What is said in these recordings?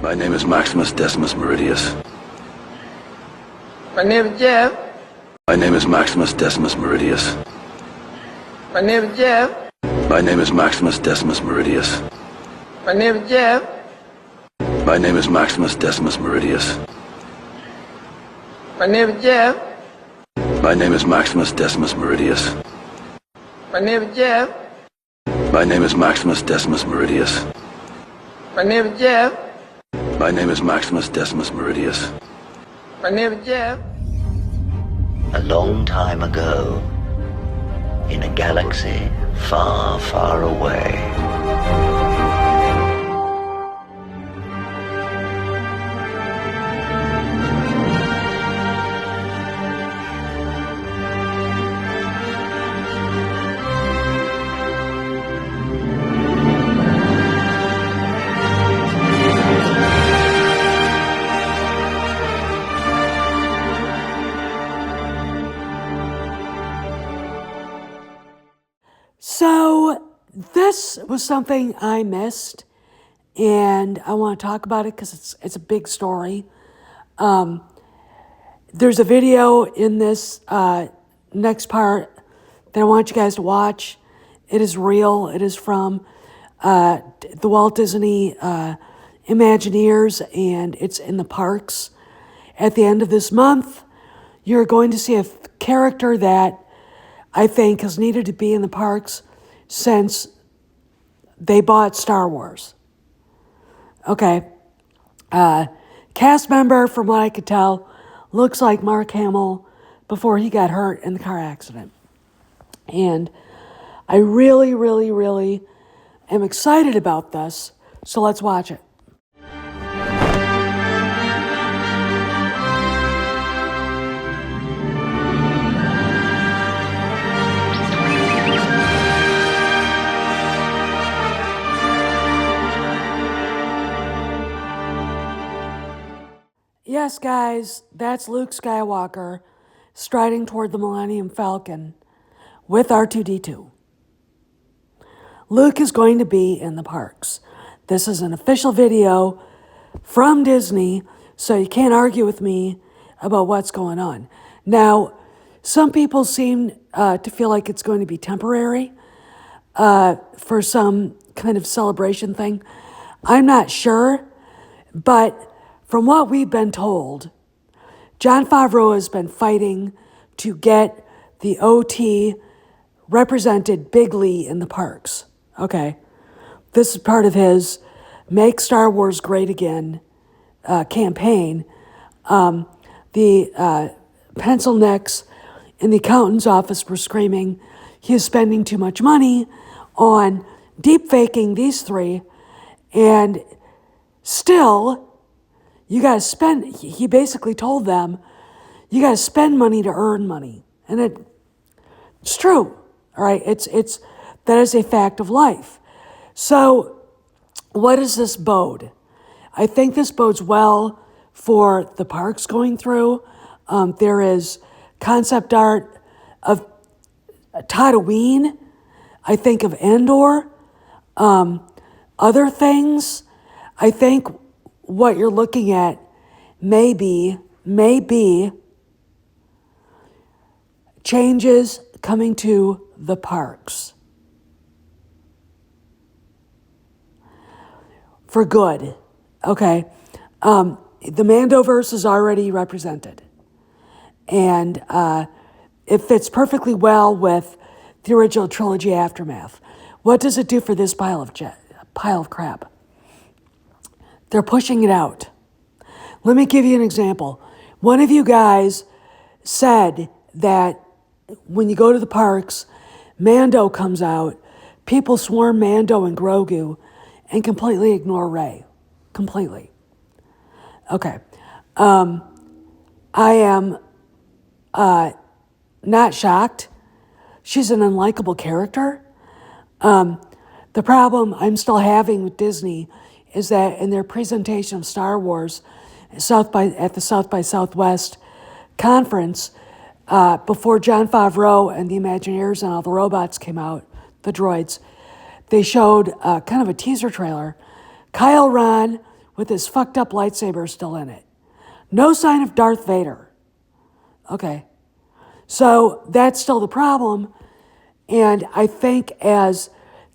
My name is Maximus Decimus Meridius. My name is Jeff. My name is Maximus Decimus Meridius. My name is Jeff. My name is Maximus Decimus Meridius. My name is Jeff. My name is Maximus Decimus Meridius. My name is Jeff. My name is Maximus Decimus Meridius. My name is Jeff. My name is Maximus Decimus Meridius. My name is Jeff. My name is Maximus Decimus Meridius. My name is Jeff. A long time ago, in a galaxy far, far away. So this was something I missed, and I want to talk about it because it's a big story. There's a video in this next part that I want you guys to watch. It is real. It is from the Walt Disney Imagineers, and it's in the parks. At the end of this month, you're going to see a character that I think has needed to be in the parks since they bought Star Wars. Okay. Cast member, from what I could tell, looks like Mark Hamill before he got hurt in the car accident. And I really, really, really am excited about this. So let's watch it. Yes, guys, that's Luke Skywalker striding toward the Millennium Falcon with R2-D2. Luke is going to be in the parks. This is an official video from Disney, so you can't argue with me about what's going on. Now, some people seem to feel like it's going to be temporary for some kind of celebration thing. I'm not sure, but from what we've been told, Jon Favreau has been fighting to get the OT represented bigly in the parks. Okay, this is part of his Make Star Wars Great Again campaign. The pencil necks in the accountant's office were screaming he is spending too much money on deep faking these three, and still, you got to spend, he basically told them, you got to spend money to earn money. And it's true, all right? That is a fact of life. So what does this bode? I think this bodes well for the parks going through. There is concept art of Tatooine, I think of Endor, other things. I think what you're looking at may be changes coming to the parks. For good, okay? The Mandoverse is already represented. And it fits perfectly well with the original trilogy Aftermath. What does it do for this pile of crap? They're pushing it out. Let me give you an example. One of you guys said that when you go to the parks, Mando comes out, people swarm Mando and Grogu and completely ignore Rey. Completely. Okay. I am not shocked. She's an unlikable character. The problem I'm still having with Disney is that in their presentation of Star Wars at the South by Southwest conference, before Jon Favreau and the Imagineers and all the robots came out, the droids, they showed kind of a teaser trailer. Kyle Ron with his fucked up lightsaber still in it. No sign of Darth Vader. Okay. So that's still the problem. And I think as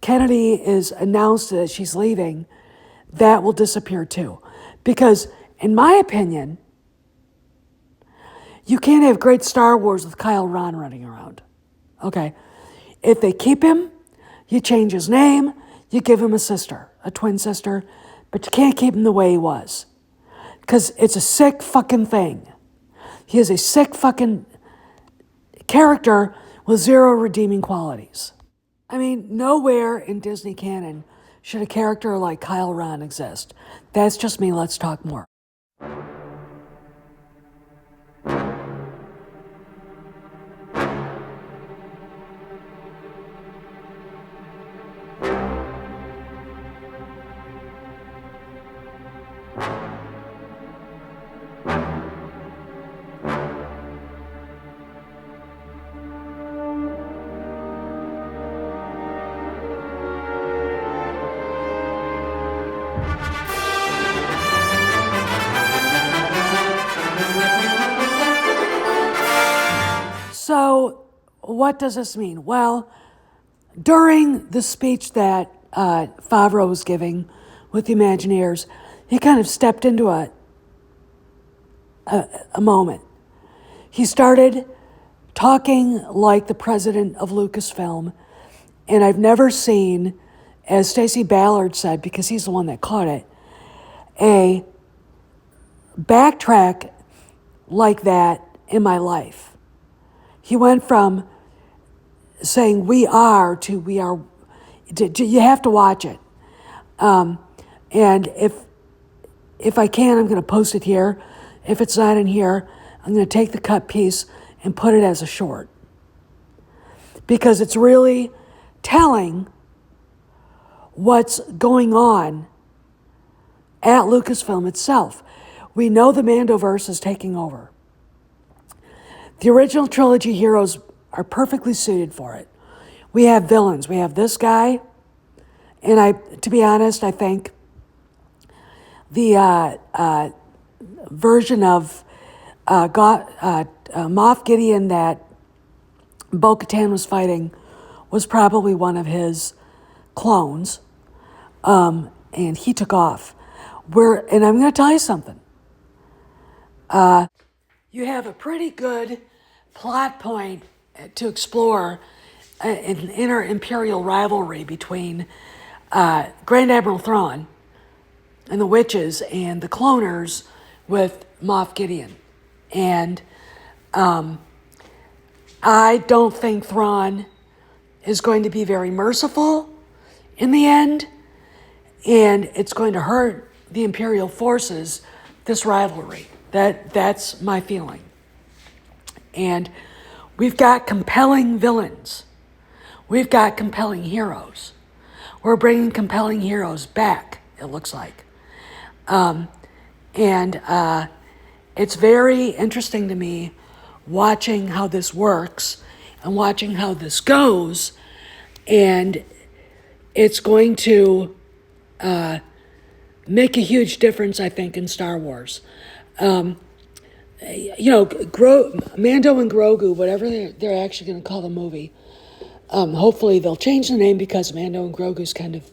Kennedy is announced that she's leaving, that will disappear too. Because in my opinion, you can't have great Star Wars with Kyle Ron running around. Okay. If they keep him, you change his name, you give him a sister, a twin sister, but you can't keep him the way he was. Because it's a sick fucking thing. He is a sick fucking character with zero redeeming qualities. I mean, nowhere in Disney canon should a character like Kyle Ron exist. That's just me. Let's talk more. So, what does this mean? Well, during the speech that Favreau was giving with the Imagineers, he kind of stepped into a moment. He started talking like the president of Lucasfilm, and I've never seen, as Stacey Ballard said, because he's the one that caught it, a backtrack like that in my life. He went from saying we are to we are. You have to watch it. And if I can, I'm going to post it here. If it's not in here, I'm going to take the cut piece and put it as a short. Because it's really telling what's going on at Lucasfilm itself. We know the Mandoverse is taking over. The original trilogy heroes are perfectly suited for it. We have villains. We have this guy, and to be honest, I think the version of Moff Gideon that Bo-Katan was fighting was probably one of his clones, and he took off. And I'm going to tell you something. You have a pretty good plot point to explore an inter-imperial rivalry between Grand Admiral Thrawn and the witches and the cloners with Moff Gideon. And I don't think Thrawn is going to be very merciful in the end, and it's going to hurt the Imperial forces, this rivalry. That's my feeling. And we've got compelling villains. We've got compelling heroes. We're bringing compelling heroes back, it looks like. It's very interesting to me watching how this works and watching how this goes. And it's going to make a huge difference, I think, in Star Wars. Mando and Grogu, whatever they're actually going to call the movie, hopefully they'll change the name because Mando and Grogu is kind of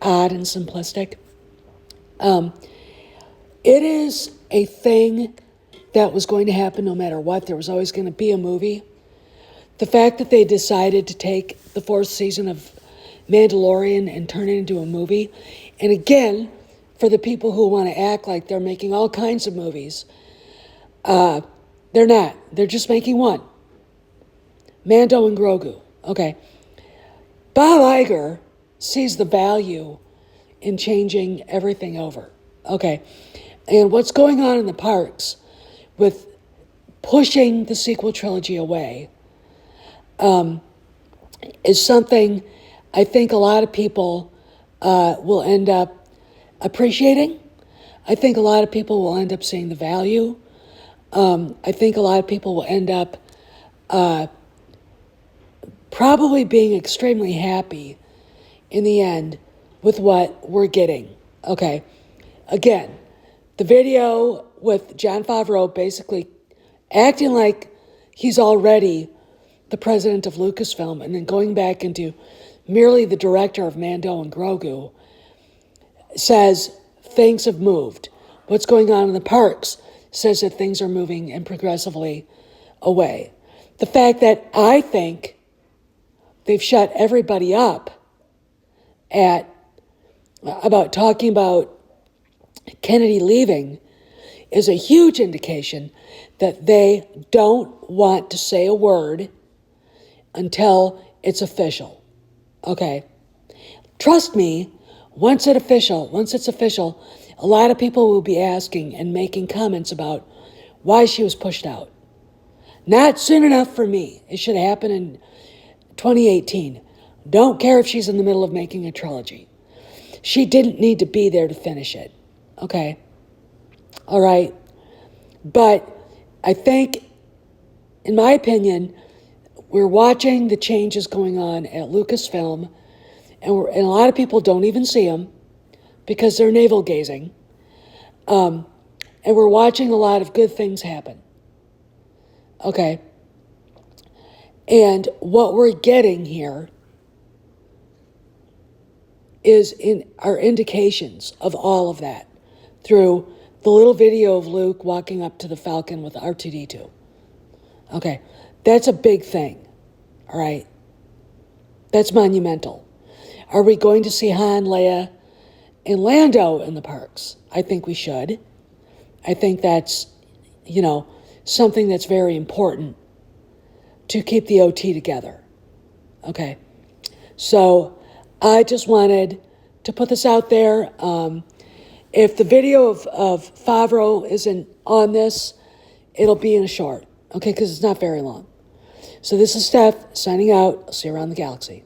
odd and simplistic. It is a thing that was going to happen no matter what. There was always going to be a movie. The fact that they decided to take the fourth season of Mandalorian and turn it into a movie, and again, for the people who want to act like they're making all kinds of movies, they're not. They're just making one. Mando and Grogu. Okay. Bob Iger sees the value in changing everything over. Okay. And what's going on in the parks with pushing the sequel trilogy away is something I think a lot of people will end up appreciating. I think a lot of people will end up seeing the value. I think a lot of people will end up probably being extremely happy in the end with what we're getting. Okay. Again, the video with Jon Favreau basically acting like he's already the president of Lucasfilm and then going back into merely the director of Mando and Grogu says things have moved. What's going on in the parks says that things are moving and progressively away. The fact that I think they've shut everybody up about talking about Kennedy leaving is a huge indication that they don't want to say a word until it's official. Okay? Trust me, once it's official, a lot of people will be asking and making comments about why she was pushed out. Not soon enough for me. It should happen in 2018. Don't care if she's in the middle of making a trilogy. She didn't need to be there to finish it. Okay? All right? But I think, in my opinion, we're watching the changes going on at Lucasfilm, and a lot of people don't even see them because they're navel-gazing. And we're watching a lot of good things happen. Okay? And what we're getting here are indications of all of that through the little video of Luke walking up to the Falcon with R2-D2. Okay, that's a big thing, all right? That's monumental. Are we going to see Han, Leia, and Lando in the parks? I think we should. I think that's, something that's very important to keep the OT together. Okay, so I just wanted to put this out there. If the video of Favreau isn't on this, it'll be in a short, okay, because it's not very long. So this is Steph signing out. I'll see you around the galaxy.